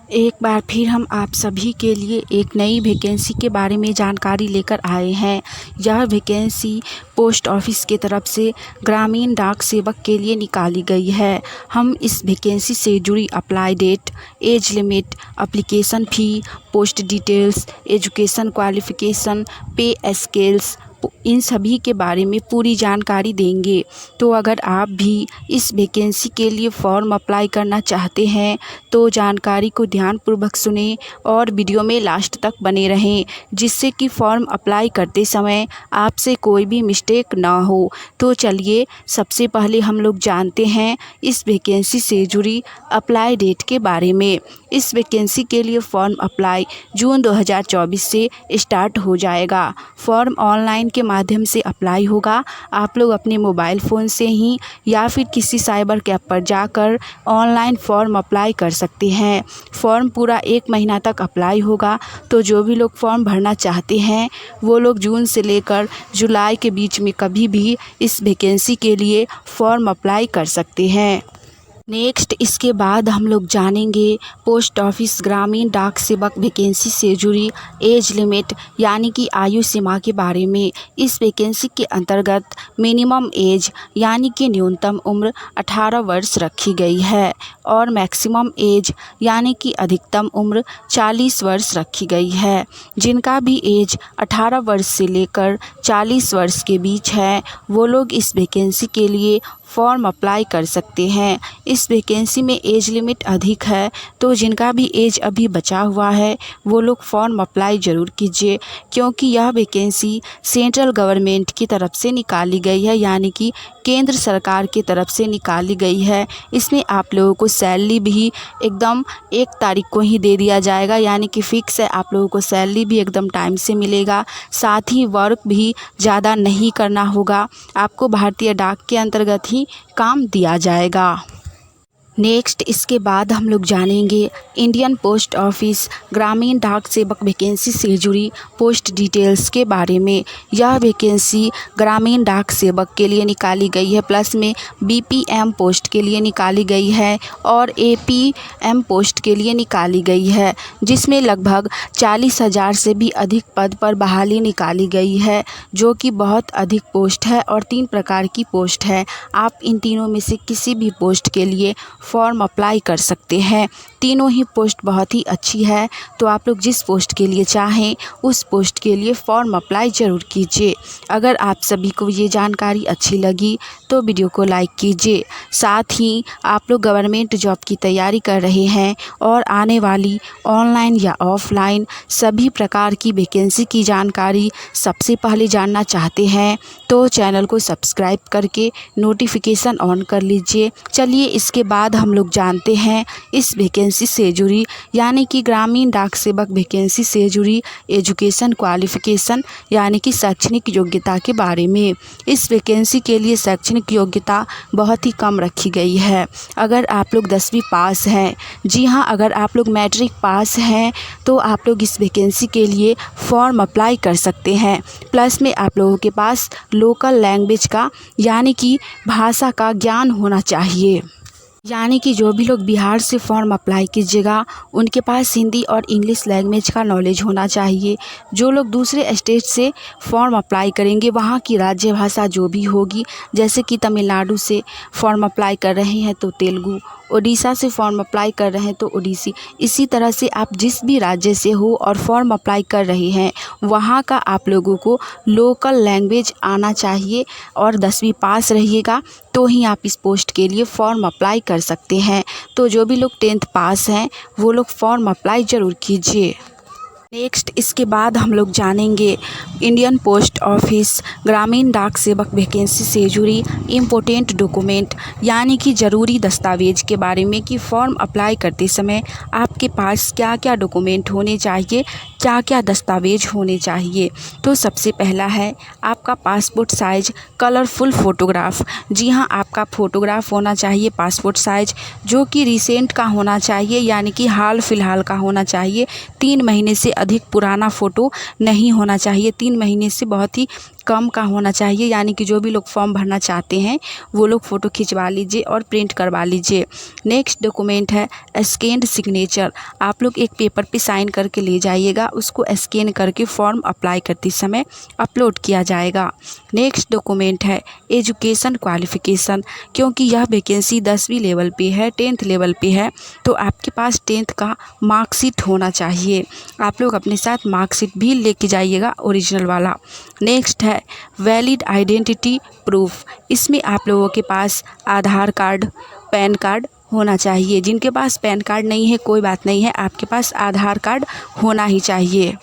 एक बार फिर हम आप सभी के लिए एक नई वैकेंसी के बारे में जानकारी लेकर आए हैं। यह वैकेंसी पोस्ट ऑफिस की तरफ से ग्रामीण डाक सेवक के लिए निकाली गई है। हम इस वैकेंसी से जुड़ी apply date, age limit, application fee, post details, education qualification, pay scales, इन सभी के बारे में पूरी जानकारी देंगे। तो अगर आप भी इस वैकेंसी के लिए फॉर्म अप्लाई करना चाहते हैं तो जानकारी को ध्यानपूर्वक सुनें और वीडियो में लास्ट तक बने रहें, जिससे कि फॉर्म अप्लाई करते समय आपसे कोई भी मिस्टेक ना हो। तो चलिए सबसे पहले हम लोग जानते हैं इस वैकेंसी से जुड़ी अप्लाई डेट के बारे में। इस वैकेंसी के लिए फॉर्म अप्लाई जून 2024 से स्टार्ट हो जाएगा। फॉर्म ऑनलाइन के माध्यम से अप्लाई होगा। आप लोग अपने मोबाइल फ़ोन से ही या फिर किसी साइबर कैफ़े पर जाकर ऑनलाइन फॉर्म अप्लाई कर सकते हैं। फॉर्म पूरा 1 महीना तक अप्लाई होगा। तो जो भी लोग फॉर्म भरना चाहते हैं वो लोग जून से लेकर जुलाई के बीच में कभी भी इस वैकेंसी के लिए फॉर्म अप्लाई कर सकते हैं। नेक्स्ट इसके बाद हम लोग जानेंगे पोस्ट ऑफिस ग्रामीण डाक सेवक वैकेंसी से जुड़ी एज लिमिट यानी कि आयु सीमा के बारे में। इस वैकेंसी के अंतर्गत मिनिमम एज यानी कि न्यूनतम उम्र 18 वर्ष रखी गई है और मैक्सिमम एज यानी कि अधिकतम उम्र 40 वर्ष रखी गई है। जिनका भी एज 18 वर्ष से लेकर 40 वर्ष के बीच है वो लोग इस वैकेंसी के लिए फॉर्म अप्लाई कर सकते हैं। इस वैकेंसी में एज लिमिट अधिक है तो जिनका भी एज अभी बचा हुआ है वो लोग फॉर्म अप्लाई ज़रूर कीजिए, क्योंकि यह वैकेंसी सेंट्रल गवर्नमेंट की तरफ से निकाली गई है, यानी कि केंद्र सरकार की तरफ से निकाली गई है। इसमें आप लोगों को सैलरी भी एकदम 1 तारीख को ही दे दिया जाएगा, यानी कि फ़िक्स है। आप लोगों को सैलरी भी एकदम टाइम से मिलेगा। साथ ही वर्क भी ज़्यादा नहीं करना होगा। आपको भारतीय डाक के अंतर्गत ही काम दिया जाएगा। नेक्स्ट इसके बाद हम लोग जानेंगे इंडियन पोस्ट ऑफिस ग्रामीण डाक सेवक वैकेंसी से जुड़ी पोस्ट डिटेल्स के बारे में। यह वैकेंसी ग्रामीण डाक सेवक के लिए निकाली गई है, प्लस में बीपीएम पोस्ट के लिए निकाली गई है और एपीएम पोस्ट के लिए निकाली गई है, जिसमें लगभग 40,000 से भी अधिक पद पर बहाली निकाली गई है, जो कि बहुत अधिक पोस्ट है और 3 प्रकार की पोस्ट है। आप इन तीनों में से किसी भी पोस्ट के लिए फॉर्म अप्लाई कर सकते हैं। तीनों ही पोस्ट बहुत ही अच्छी है, तो आप लोग जिस पोस्ट के लिए चाहें उस पोस्ट के लिए फॉर्म अप्लाई ज़रूर कीजिए। अगर आप सभी को ये जानकारी अच्छी लगी तो वीडियो को लाइक कीजिए। साथ ही आप लोग गवर्नमेंट जॉब की तैयारी कर रहे हैं और आने वाली ऑनलाइन या ऑफलाइन सभी प्रकार की वैकेंसी की जानकारी सबसे पहले जानना चाहते हैं तो चैनल को सब्सक्राइब करके नोटिफिकेशन ऑन कर लीजिए। चलिए इसके बाद हम लोग जानते हैं इस वैकेंसी से जुड़ी यानी कि ग्रामीण डाक सेवक वैकेंसी से जुड़ी एजुकेशन क्वालिफ़िकेशन यानी कि शैक्षणिक योग्यता के बारे में। इस वैकेंसी के लिए शैक्षणिक योग्यता बहुत ही कम रखी गई है। अगर आप लोग 10वीं पास हैं, जी हाँ, अगर आप लोग मैट्रिक पास हैं तो आप लोग इस वैकेंसी के लिए फॉर्म अप्लाई कर सकते हैं। प्लस में आप लोगों के पास लोकल लैंग्वेज का यानी कि भाषा का ज्ञान होना चाहिए। यानी कि जो भी लोग बिहार से फॉर्म अप्लाई कीजिएगा उनके पास हिंदी और इंग्लिश लैंग्वेज का नॉलेज होना चाहिए। जो लोग दूसरे स्टेट से फॉर्म अप्लाई करेंगे वहाँ की राज्य भाषा जो भी होगी, जैसे कि तमिलनाडु से फॉर्म अप्लाई कर रहे हैं तो तेलुगु, उड़ीसा से फॉर्म अप्लाई कर रहे हैं तो उड़ीसी, इसी तरह से आप जिस भी राज्य से हो और फॉर्म अप्लाई कर रहे हैं वहाँ का आप लोगों को लोकल लैंग्वेज आना चाहिए और 10वीं पास रहिएगा तो ही आप इस पोस्ट के लिए फॉर्म अप्लाई कर सकते हैं। तो जो भी लोग 10th पास हैं वो लोग फॉर्म अप्लाई ज़रूर कीजिए। नेक्स्ट इसके बाद हम लोग जानेंगे इंडियन पोस्ट ऑफिस ग्रामीण डाक सेवक वैकेंसी से जुड़ी इम्पोर्टेंट डॉक्यूमेंट यानी कि ज़रूरी दस्तावेज के बारे में कि फॉर्म अप्लाई करते समय आपके पास क्या क्या डॉक्यूमेंट होने चाहिए, क्या क्या दस्तावेज होने चाहिए। तो सबसे पहला है आपका पासपोर्ट साइज कलरफुल फ़ोटोग्राफ। जी हाँ, आपका फ़ोटोग्राफ होना चाहिए पासपोर्ट साइज, जो कि रिसेंट का होना चाहिए, यानी कि हाल फिलहाल का होना चाहिए। 3 महीने से अधिक पुराना फ़ोटो नहीं होना चाहिए। 3 महीने से बहुत ही कम का होना चाहिए, यानी कि जो भी लोग फॉर्म भरना चाहते हैं वो लोग फ़ोटो खिंचवा लीजिए और प्रिंट करवा लीजिए। नेक्स्ट डॉक्यूमेंट है स्कैन्ड सिग्नेचर। आप लोग एक पेपर पे साइन करके ले जाइएगा, उसको स्कैन करके फॉर्म अप्लाई करते समय अपलोड किया जाएगा। नेक्स्ट डॉक्यूमेंट है एजुकेशन क्वालिफ़िकेशन। क्योंकि यह वैकेंसी 10वीं लेवल पे है, 10th लेवल पे है, तो आपके पास 10th का मार्कशीट होना चाहिए। आप लोग अपने साथ मार्कशीट भी लेके जाइएगा, ओरिजिनल वाला। नेक्स्ट है वैलिड आइडेंटिटी प्रूफ। इसमें आप लोगों के पास आधार कार्ड, पैन कार्ड होना चाहिए। जिनके पास पैन कार्ड नहीं है कोई बात नहीं है, आपके पास आधार कार्ड होना ही चाहिए।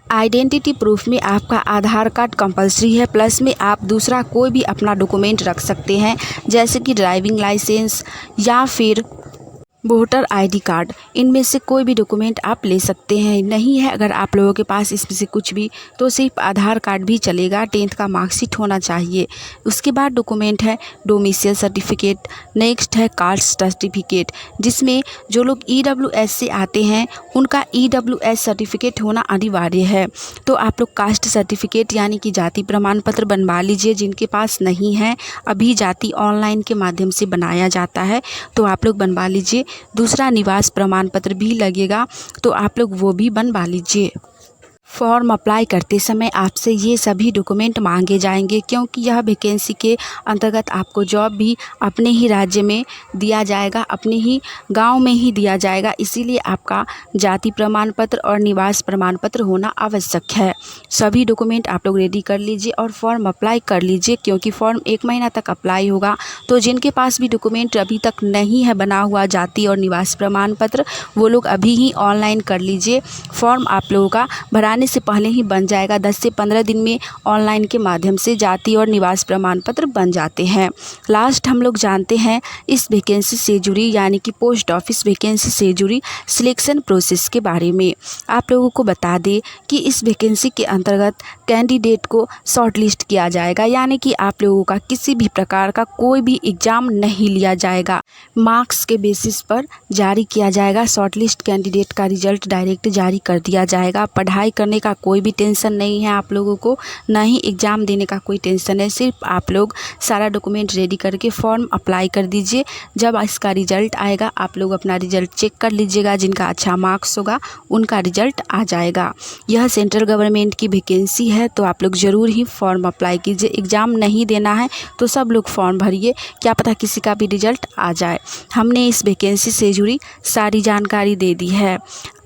आइडेंटिटी प्रूफ में आपका आधार कार्ड कंपलसरी है, प्लस में आप दूसरा कोई भी अपना डॉक्यूमेंट रख सकते हैं, जैसे कि ड्राइविंग लाइसेंस या फिर वोटर आईडी कार्ड। इनमें से कोई भी डॉक्यूमेंट आप ले सकते हैं। नहीं है अगर आप लोगों के पास इसमें से कुछ भी, तो सिर्फ आधार कार्ड भी चलेगा। 10th का मार्कशीट होना चाहिए। उसके बाद डॉक्यूमेंट है डोमिसाइल सर्टिफिकेट। नेक्स्ट है कास्ट सर्टिफिकेट, जिसमें जो लोग EWS से आते हैं उनका EWS सर्टिफिकेट होना अनिवार्य है। तो आप लोग कास्ट सर्टिफिकेट यानी कि जाति प्रमाण पत्र बनवा लीजिए। जिनके पास नहीं है, अभी जाति ऑनलाइन के माध्यम से बनाया जाता है, तो आप लोग बनवा लीजिए। दूसरा निवास प्रमाण पत्र भी लगेगा, तो आप लोग वो भी बनवा लीजिए। फॉर्म अप्लाई करते समय आपसे ये सभी डॉक्यूमेंट मांगे जाएंगे, क्योंकि यह वैकेंसी के अंतर्गत आपको जॉब भी अपने ही राज्य में दिया जाएगा, अपने ही गांव में ही दिया जाएगा। इसीलिए आपका जाति प्रमाण पत्र और निवास प्रमाण पत्र होना आवश्यक है। सभी डॉक्यूमेंट आप लोग रेडी कर लीजिए और फॉर्म अप्लाई कर लीजिए, क्योंकि फॉर्म 1 महीना तक अप्लाई होगा। तो जिनके पास भी डॉक्यूमेंट अभी तक नहीं है बना हुआ जाति और निवास प्रमाण पत्र, वो लोग अभी ही ऑनलाइन कर लीजिए। फॉर्म आप लोगों का भराने से पहले ही बन जाएगा। 10 से 15 दिन में ऑनलाइन के माध्यम से जाति और निवास प्रमाण पत्र बन जाते हैं। लास्ट हम लोग जानते हैं इस वैकेंसी से जुड़ी, यानी कि पोस्ट ऑफिस वैकेंसी से जुड़ी सिलेक्शन प्रोसेस के बारे में। आप लोगों को बता दें कि इस वैकेंसी के अंतर्गत कैंडिडेट को शॉर्ट लिस्ट किया जाएगा, यानी कि आप लोगों का किसी भी प्रकार का कोई भी एग्ज़ाम नहीं लिया जाएगा। मार्क्स के बेसिस पर जारी किया जाएगा। शॉर्ट लिस्ट कैंडिडेट का रिजल्ट डायरेक्ट जारी कर दिया जाएगा। पढ़ाई करने का कोई भी टेंशन नहीं है आप लोगों को, ना ही एग्ज़ाम देने का कोई टेंशन है। सिर्फ आप लोग सारा डॉक्यूमेंट रेडी करके फॉर्म अप्लाई कर दीजिए। जब इसका रिज़ल्ट आएगा आप लोग अपना रिज़ल्ट चेक कर लीजिएगा। जिनका अच्छा मार्क्स होगा उनका रिज़ल्ट आ जाएगा। यह सेंट्रल गवर्नमेंट की वैकेंसी है, तो आप लोग ज़रूर ही फॉर्म अप्लाई कीजिए। एग्ज़ाम नहीं देना है तो सब लोग फॉर्म भरिए, क्या पता किसी का भी रिज़ल्ट आ जाए। हमने इस वैकेंसी से जुड़ी सारी जानकारी दे दी है।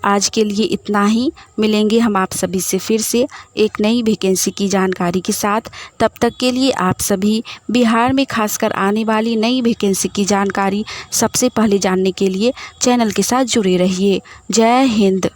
आज के लिए इतना ही। मिलेंगे हम आप सभी से फिर से एक नई वैकेंसी की जानकारी के साथ। तब तक के लिए आप सभी बिहार में खासकर आने वाली नई वैकेंसी की जानकारी सबसे पहले जानने के लिए चैनल के साथ जुड़े रहिए। जय हिंद।